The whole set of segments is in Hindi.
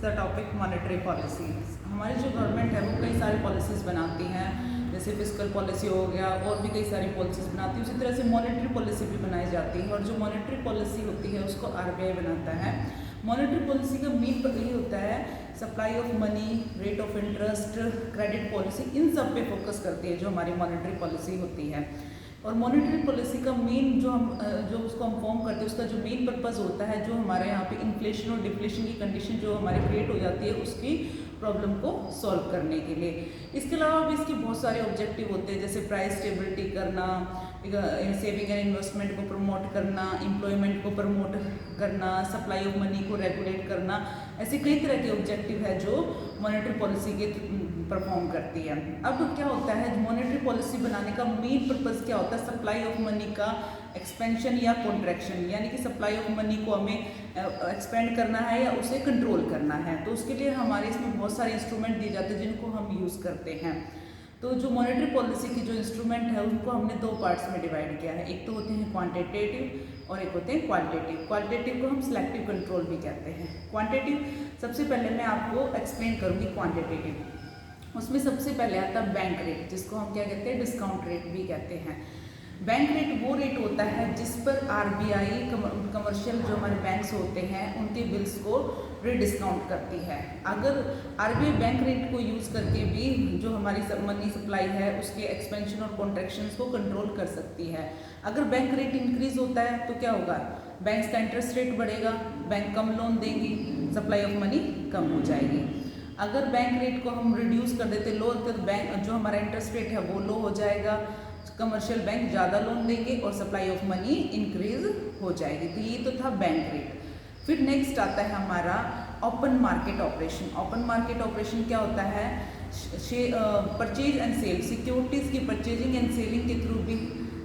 The topic monetary policies. हमारी जो गवर्नमेंट है वो कई सारी पॉलिसीज़ बनाती हैं, जैसे फिस्कल पॉलिसी हो गया और भी कई सारी पॉलिसीज़ बनाती है। उसी तरह से मॉनेटरी पॉलिसी भी बनाई जाती है और जो मॉनेटरी पॉलिसी होती है उसको आरबीआई बनाता है। मॉनेटरी पॉलिसी का मेन ये होता है supply of money, rate of interest, credit policy, इन सब पे फोकस करती है जो हमारी मॉनेटरी पॉलिसी होती है। और मॉनेटरी पॉलिसी का मेन जो उसको हम फॉर्म करते हैं उसका जो मेन पर्पस होता है, जो हमारे यहाँ पे इन्फ्लेशन और डिफ्लेशन की कंडीशन जो हमारे क्रिएट हो जाती है उसकी प्रॉब्लम को सॉल्व करने के लिए। इसके अलावा भी इसके बहुत सारे ऑब्जेक्टिव होते हैं, जैसे प्राइस स्टेबिलिटी करना, सेविंग एंड इन्वेस्टमेंट को प्रमोट करना, एम्प्लॉयमेंट को प्रमोट करना, सप्लाई ऑफ मनी को रेगुलेट करना। ऐसे कई तरह के ऑब्जेक्टिव है जो मॉनेटरी पॉलिसी के परफॉर्म करती है। अब क्या होता है, मॉनेटरी पॉलिसी बनाने का मेन पर्पस क्या होता है, सप्लाई ऑफ मनी का एक्सपेंशन या कॉन्ट्रैक्शन, यानी कि सप्लाई ऑफ मनी को हमें एक्सपेंड करना है या उसे कंट्रोल करना है। तो उसके लिए हमारे इसमें बहुत सारे इंस्ट्रूमेंट दिए जाते हैं जिनको हम यूज़ करते हैं। तो जो मॉनेटरी पॉलिसी की जो इंस्ट्रूमेंट है उनको हमने दो पार्ट्स में डिवाइड किया है। एक तो होते हैं क्वांटिटेटिव और एक होते हैं क्वालिटेटिव। क्वालिटेटिव को हम सिलेक्टिव कंट्रोल भी कहते हैं। क्वांटिटेटिव सबसे पहले मैं आपको एक्सप्लेन करूँगी क्वांटिटेटिव। उसमें सबसे पहले आता है बैंक रेट, जिसको हम क्या कहते हैं, डिस्काउंट रेट भी कहते हैं। बैंक रेट वो रेट होता है जिस पर आरबीआई कमर्शियल जो हमारे बैंक्स होते हैं उनके बिल्स को डिस्काउंट करती है। अगर आरबीआई बैंक रेट को यूज़ करके भी जो हमारी मनी सप्लाई है उसके एक्सपेंशन और कॉन्ट्रैक्शंस को कंट्रोल कर सकती है। अगर बैंक रेट इंक्रीज होता है तो क्या होगा, बैंक्स का इंटरेस्ट रेट बढ़ेगा, बैंक कम लोन देंगी, सप्लाई ऑफ मनी कम हो जाएगी। अगर बैंक रेट को हम रिड्यूस कर देते, लो कर बैंक जो हमारा इंटरेस्ट रेट है वो लो हो जाएगा, कमर्शियल बैंक ज़्यादा लोन देंगे और सप्लाई ऑफ मनी इंक्रीज हो जाएगी। तो ये तो था बैंक रेट। फिर नेक्स्ट आता है हमारा open market operation. Open market operation क्या होता है, परचेज एंड सेल, सिक्योरिटीज़ की परचेजिंग एंड सेलिंग के थ्रू भी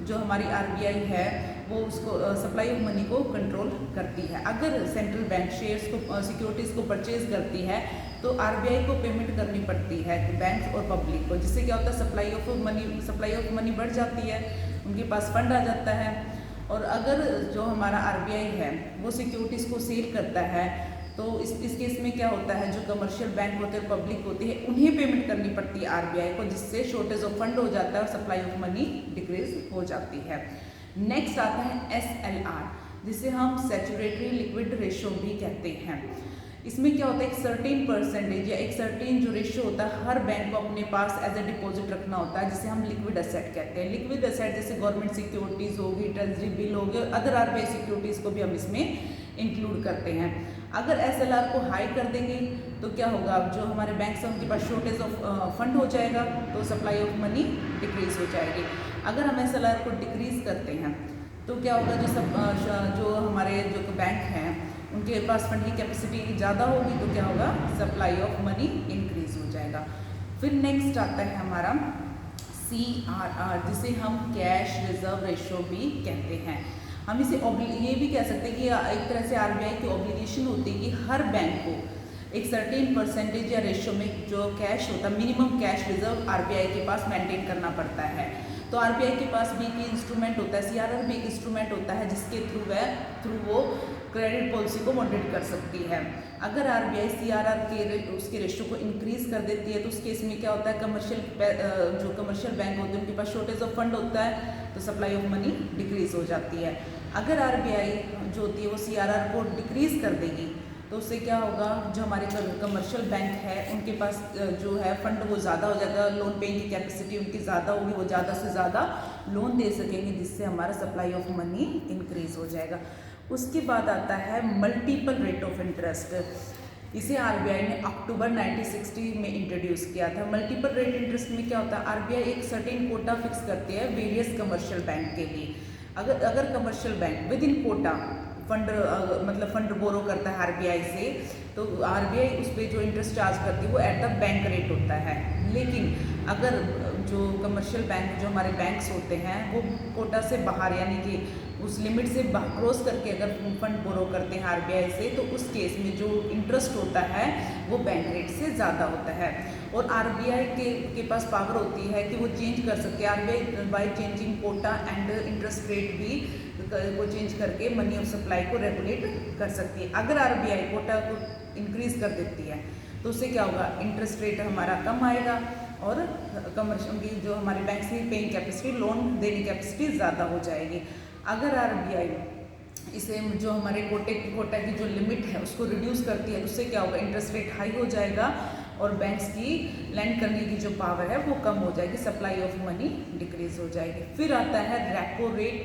जो हमारी आरबीआई है वो उसको सप्लाई ऑफ मनी को कंट्रोल करती है। अगर सेंट्रल बैंक शेयर्स को सिक्योरिटीज़ को परचेज करती है तो आरबीआई को पेमेंट करनी पड़ती है बैंक और पब्लिक को, जिससे क्या होता है सप्लाई ऑफ मनी बढ़ जाती है, उनके पास फंड आ जाता है। और अगर जो हमारा आरबीआई है वो सिक्योरिटीज़ को सेल करता है तो इस केस में क्या होता है, जो कमर्शियल बैंक होते हैं, पब्लिक होती है, उन्हें पेमेंट करनी पड़ती है आरबीआई को, जिससे शॉर्टेज ऑफ फंड हो जाता है और सप्लाई ऑफ मनी डिक्रीज हो जाती है। नेक्स्ट आता है SLR, जिसे हम सैचुरेटरी लिक्विड रेशियो भी कहते हैं। इसमें क्या होता है, एक सर्टेन परसेंटेज या एक सर्टेन जो रेशियो होता है हर बैंक को अपने पास एज ए डिपॉजिट रखना होता है, जिसे हम लिक्विड एसेट कहते हैं। लिक्विड एसेट जैसे गवर्नमेंट सिक्योरिटीज़ होगी, ट्रेजरी बिल होगी और अदर आरबीआई सिक्योरिटीज़ को भी हम इसमें इंक्लूड करते हैं। अगर SLR को हाई कर देंगे तो क्या होगा, जो हमारे बैंक से उनके पास शॉर्टेज ऑफ फंड हो जाएगा तो सप्लाई ऑफ मनी डिक्रीज हो जाएगी। अगर हम SLR को डिक्रीज करते हैं तो क्या होगा, जो हमारे जो बैंक हैं उनके पास फंड की कैपेसिटी ज़्यादा होगी तो क्या होगा, सप्लाई ऑफ मनी इंक्रीज हो जाएगा। फिर नेक्स्ट आता है हमारा CRR, जिसे हम कैश रिजर्व रेशियो भी कहते हैं। हम इसे ये भी कह सकते हैं कि एक तरह से आरबीआई की ऑब्लिगेशन होती है कि हर बैंक को एक सर्टेन परसेंटेज या रेशियो में जो कैश होता है, मिनिमम कैश रिजर्व आरबीआई के पास मेंटेन करना पड़ता है। तो आरबीआई के पास भी एक इंस्ट्रूमेंट होता है, CRR भी एक इंस्ट्रूमेंट होता है जिसके थ्रू वो क्रेडिट पॉलिसी को मॉनिटर कर सकती है। अगर आरबीआई CRR के उसके रेशियो को इंक्रीज कर देती है तो उस केस में क्या होता है, जो कमर्शियल बैंक होते हैं उनके पास शॉर्टेज ऑफ फंड होता है तो सप्लाई ऑफ मनी डिक्रीज हो जाती है। अगर आरबीआई जो होती है वो CRR को डिक्रीज कर देगी तो उससे क्या होगा, जो हमारे कमर्शियल बैंक है उनके पास जो है फंड वो ज़्यादा हो जाएगा, लोन पेइंग की कैपेसिटी उनकी ज़्यादा होगी, वो ज़्यादा से ज़्यादा लोन दे सकेंगे, जिससे हमारा सप्लाई ऑफ मनी इंक्रीज हो जाएगा। उसके बाद आता है मल्टीपल रेट ऑफ इंटरेस्ट। इसे आरबीआई ने अक्टूबर 1960 में इंट्रोड्यूस किया था। मल्टीपल रेट इंटरेस्ट में क्या होता है, आरबीआई एक सर्टेन कोटा फिक्स करती है वेरियस कमर्शियल बैंक के लिए। अगर commercial bank within quota fund borrow करता है आरबीआई से तो आरबीआई उस पर जो इंटरेस्ट चार्ज करती है वो एट द बैंक रेट होता है। लेकिन अगर जो कमर्शियल बैंक जो हमारे बैंक्स होते हैं वो कोटा से बाहर, यानी कि उस लिमिट से क्रॉस करके अगर फंड बोरो करते हैं आरबीआई से, तो उस केस में जो इंटरेस्ट होता है वो बैंक रेट से ज़्यादा होता है। और आरबीआई के पास पावर होती है कि वो चेंज कर सकते हैं। RBI by changing quota and interest rate भी वो चेंज करके मनी और सप्लाई को रेगुलेट कर सकती है। अगर आरबीआई कोटा को इंक्रीज कर देती है तो उससे क्या होगा, इंटरेस्ट रेट हमारा कम आएगा और कमर्शियल की जो हमारे बैंक से पेइंग कैपेसिटी, लोन देने कैपेसिटी ज़्यादा हो जाएगी। अगर आरबीआई इसे जो हमारे कोटा की जो लिमिट है उसको रिड्यूस करती है, उससे क्या होगा, इंटरेस्ट रेट हाई हो जाएगा और बैंक्स की लैंड करने की जो पावर है वो कम हो जाएगी, सप्लाई ऑफ मनी डिक्रीज हो जाएगी। फिर आता है repo rate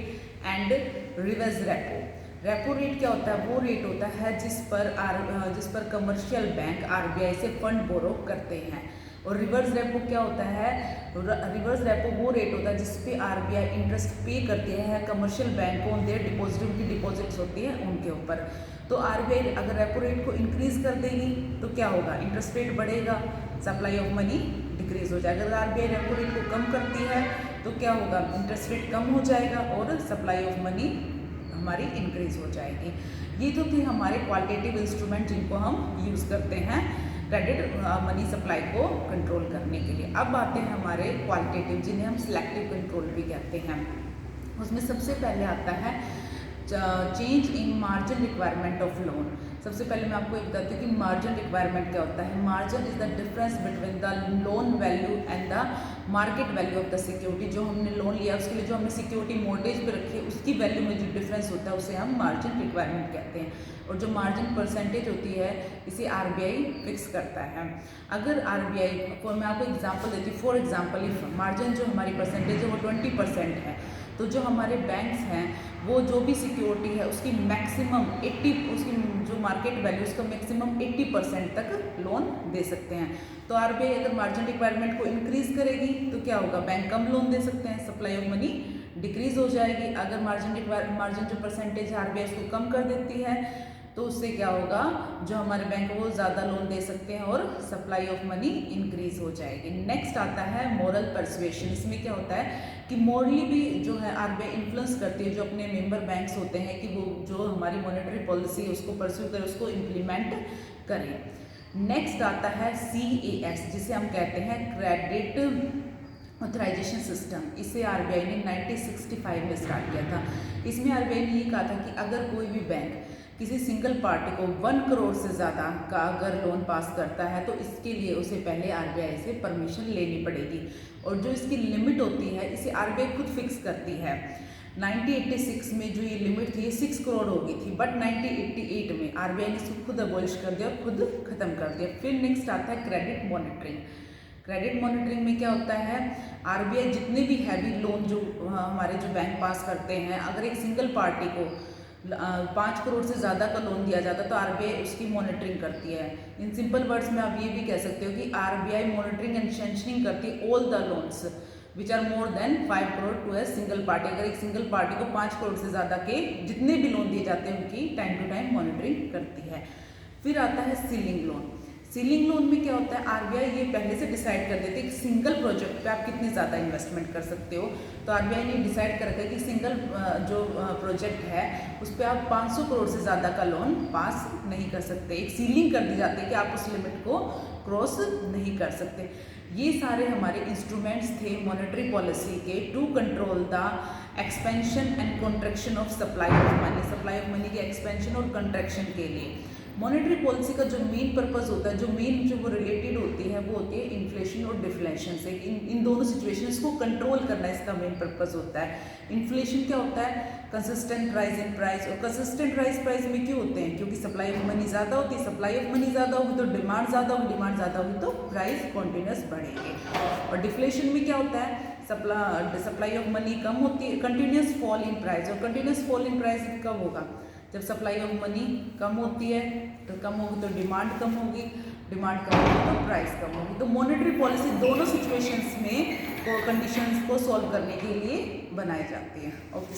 and reverse repo. Repo rate क्या होता है, वो रेट होता है जिस पर कमर्शियल बैंक आरबीआई से फंड बोरो करते हैं। और रिवर्स रेपो क्या होता है, रिवर्स रेपो वो रेट होता है जिस पे आरबीआई इंटरेस्ट पे करती है कमर्शियल बैंक को, देर डिपॉजिट, उनकी डिपॉजिट्स होती है उनके ऊपर। तो आरबीआई अगर रेपो रेट को इंक्रीज कर देगी तो क्या होगा, इंटरेस्ट रेट बढ़ेगा, सप्लाई ऑफ मनी डिक्रीज हो जाएगा। अगर आरबीआई रेपो रेट को कम करती है तो क्या होगा, इंटरेस्ट रेट कम हो जाएगा और सप्लाई ऑफ मनी हमारी इंक्रीज हो जाएगी। ये तो थे हमारे क्वालिटेटिव इंस्ट्रूमेंट जिनको हम यूज़ करते हैं क्रेडिट मनी सप्लाई को कंट्रोल करने के लिए। अब आते हैं हमारे क्वालिटेटिव, जिन्हें हम सिलेक्टिव कंट्रोल भी कहते हैं। उसमें सबसे पहले आता है change in margin requirement of loan. सबसे पहले मैं आपको ये बताती हूँ कि मार्जिन रिक्वायरमेंट क्या होता है। Margin is the difference between the loan value and the market value of the security. जो हमने लोन लिया उसके लिए जो हमने सिक्योरिटी मोर्गेज पे रखी है उसकी वैल्यू में जो डिफरेंस होता है उसे हम मार्जिन रिक्वायरमेंट कहते हैं। और जो मार्जिन परसेंटेज होती है इसे आरबीआई फिक्स करता है। अगर आरबीआई, मैं आपको एग्जांपल देती हूँ, फॉर एग्जांपल इफ मार्जिन जो हमारी परसेंटेज है वो 20% है, तो जो हमारे बैंक्स हैं वो जो भी सिक्योरिटी है उसकी मैक्सिमम 80, उसकी जो मार्केट वैल्यू उसका मैक्सिमम 80% तक लोन दे सकते हैं। तो आरबीआई अगर मार्जिन रिक्वायरमेंट को इंक्रीज करेगी तो क्या होगा, बैंक कम लोन दे सकते हैं, सप्लाई ऑफ मनी डिक्रीज हो जाएगी। अगर मार्जिन जो परसेंटेज आरबीआई उसको कम कर देती है तो उससे क्या होगा, जो हमारे बैंक वो ज़्यादा लोन दे सकते हैं और सप्लाई ऑफ मनी इंक्रीज हो जाएगी। नेक्स्ट आता है मोरल परसुएशन। इसमें क्या होता है कि मोरली भी जो है आरबीआई इन्फ्लुएंस करती है जो अपने मेंबर बैंक्स होते हैं कि वो जो हमारी मॉनेटरी पॉलिसी है उसको परस्यू करें, उसको इम्प्लीमेंट करें। नेक्स्ट आता है CAS, जिसे हम कहते हैं क्रेडिट ऑथराइजेशन सिस्टम। इसे आरबीआई ने 1965 में स्टार्ट किया था। इसमें आरबीआई ने ये कहा था कि अगर कोई भी बैंक किसी सिंगल पार्टी को 1 करोड़ से ज़्यादा का अगर लोन पास करता है तो इसके लिए उसे पहले आरबीआई से परमिशन लेनी पड़ेगी। और जो इसकी लिमिट होती है इसे आरबीआई खुद फिक्स करती है। 1986 में जो ये लिमिट थी ये 6 करोड़ हो गई थी, बट 1988 में आरबीआई ने इसको खुद अबॉलिश कर दिया और खुद ख़त्म कर दिया। फिर नेक्स्ट आता है क्रेडिट मॉनिटरिंग। क्रेडिट मॉनिटरिंग में क्या होता है, आरबीआई जितने भी हैवी लोन जो हमारे जो बैंक पास करते हैं, अगर एक सिंगल पार्टी को 5 करोड़ से ज़्यादा का लोन दिया जाता है तो आरबीआई उसकी मॉनिटरिंग करती है। इन सिंपल वर्ड्स में आप ये भी कह सकते हो कि आरबीआई मॉनिटरिंग एंड सैंक्शनिंग करती है all the loans which are more than 5 crore to a single party. अगर एक सिंगल पार्टी को 5 करोड़ से ज़्यादा के जितने भी लोन दिए जाते हैं उनकी टाइम टू टाइम मॉनिटरिंग करती है। फिर आता है सीलिंग लोन। सीलिंग लोन में क्या होता है, आरबीआई ये पहले से डिसाइड कर देती है कि सिंगल प्रोजेक्ट पे आप कितने ज़्यादा इन्वेस्टमेंट कर सकते हो। तो आरबीआई ने डिसाइड कर रखा है कि सिंगल जो प्रोजेक्ट है उस पर आप 500 करोड़ से ज़्यादा का लोन पास नहीं कर सकते। एक सीलिंग कर दी जाती है कि आप उस लिमिट को क्रॉस नहीं कर सकते। ये सारे हमारे इंस्ट्रूमेंट्स थे मॉनेटरी पॉलिसी के to control the expansion and contraction of supply of money. Supply of money के एक्सपेंशन और कंट्रैक्शन के लिए मॉनेटरी पॉलिसी का जो मेन पर्पस होता है, जो वो रिलेटेड होती है वो होती है इन्फ्लेशन और डिफ्लेशन से। इन दोनों सिचुएशंस को कंट्रोल करना इसका मेन पर्पस होता है। इन्फ्लेशन क्या होता है, कंसिस्टेंट राइज इन प्राइस। और कंसिस्टेंट राइज प्राइस में क्यों होते हैं, क्योंकि सप्लाई ऑफ मनी ज़्यादा होती है, सप्लाई ऑफ मनी ज़्यादा होगी तो डिमांड ज़्यादा होगी, डिमांड ज़्यादा होगी तो प्राइस कॉन्टिन्यूस बढ़ेंगे। और डिफ्लेशन में क्या होता है, सप्लाई ऑफ मनी कम होती है, कंटिन्यूस फॉल इन प्राइस। और कंटिन्यूस फॉल इन प्राइस कब होगा, जब सप्लाई ऑफ मनी कम होती है, तो कम होगी तो डिमांड कम होगी, डिमांड कम होगी तो प्राइस कम होगी। तो मॉनेटरी पॉलिसी दोनों सिचुएशंस में कंडीशंस को सॉल्व करने के लिए बनाई जाती है। ओके।